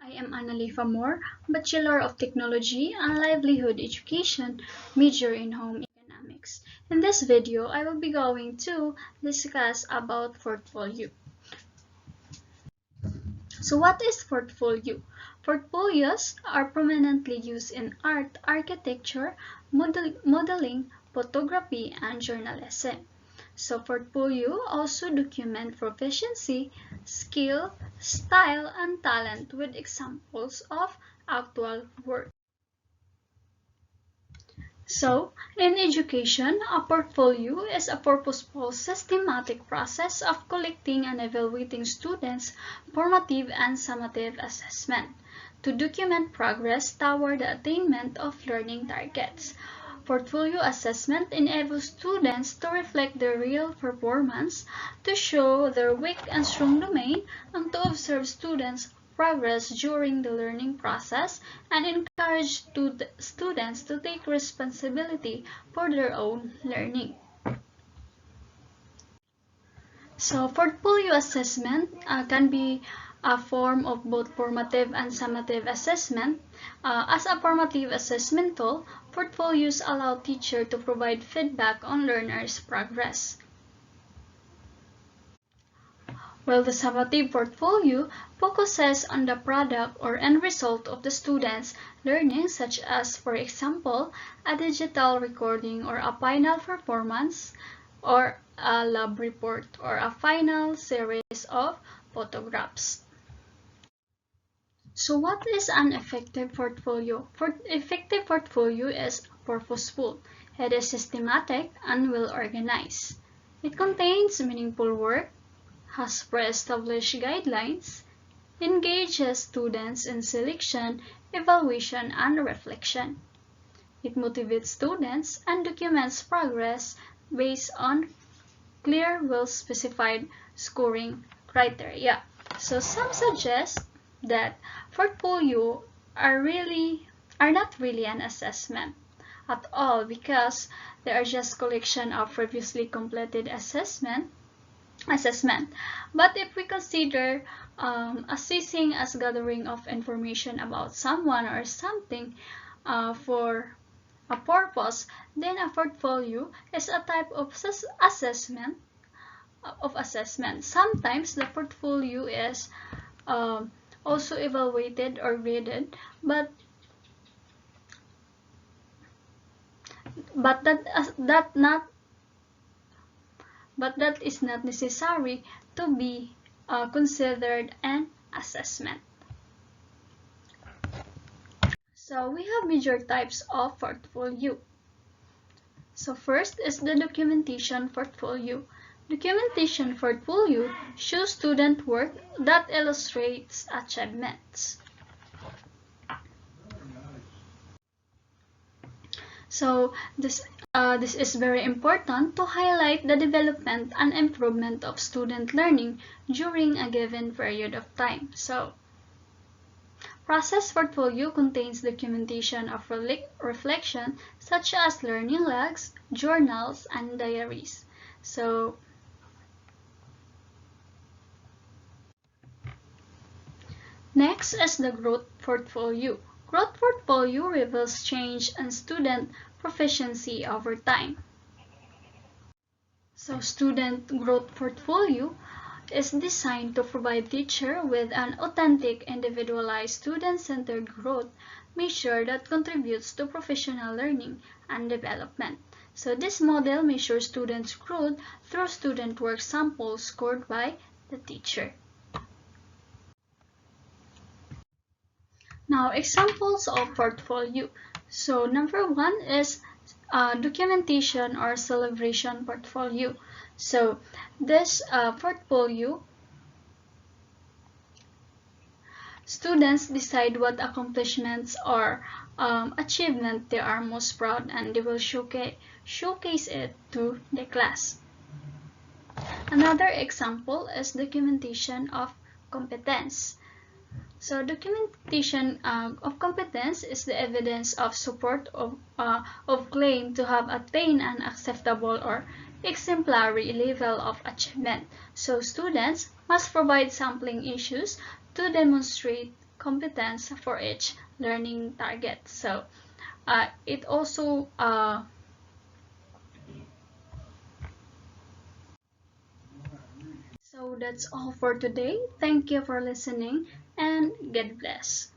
I am Analie Pamor, Bachelor of Technology and Livelihood Education, major in Home Economics. In this video, I will be going to discuss about portfolio. So what is portfolio? Portfolios are prominently used in art, architecture, modeling, photography, and journalism. So portfolio also document proficiency, skill, style, and talent with examples of actual work. So, in education, a portfolio is a purposeful, systematic process of collecting and evaluating students' formative and summative assessment to document progress toward the attainment of learning targets. Portfolio assessment enables students to reflect their real performance, to show their weak and strong domain, and to observe students' progress during the learning process and encourage students to take responsibility for their own learning. So portfolio assessment can be a form of both formative and summative assessment. As a formative assessment tool, portfolios allow teachers to provide feedback on learners' progress. While the summative portfolio focuses on the product or end result of the student's learning, such as, for example, a digital recording or a final performance, or a lab report, or a final series of photographs. So what is an effective portfolio? Effective portfolio is purposeful. It is systematic and well organized. It contains meaningful work, has pre-established guidelines, engages students in selection, evaluation, and reflection. It motivates students and documents progress based on clear, well-specified scoring criteria. So some suggest that portfolio are not really an assessment at all because they are just collection of previously completed assessment. But if we consider assessing as gathering of information about someone or something for a purpose, then a portfolio is a type of assessment. Sometimes the portfolio is also evaluated or graded, but that is not necessary to be considered an assessment. So we have major types of portfolio. So first is the documentation portfolio. Documentation portfolio shows student work that illustrates achievements. So this is very important to highlight the development and improvement of student learning during a given period of time. So process portfolio contains documentation of reflection such as learning logs, journals, and diaries. So next is the growth portfolio. Growth portfolio reveals change in student proficiency over time. So student growth portfolio is designed to provide teacher with an authentic, individualized, student-centered growth measure that contributes to professional learning and development. So this model measures students' growth through student work samples scored by the teacher. Now, examples of portfolio. So number one is documentation or celebration portfolio. So this portfolio, students decide what accomplishments or achievement they are most proud, and they will showcase it to the class. Another example is documentation of competence. So documentation of competence is the evidence of support of claim to have attained an acceptable or exemplary level of achievement. So students must provide sampling issues to demonstrate competence for each learning target. So it also so that's all for today. Thank you for listening and God bless.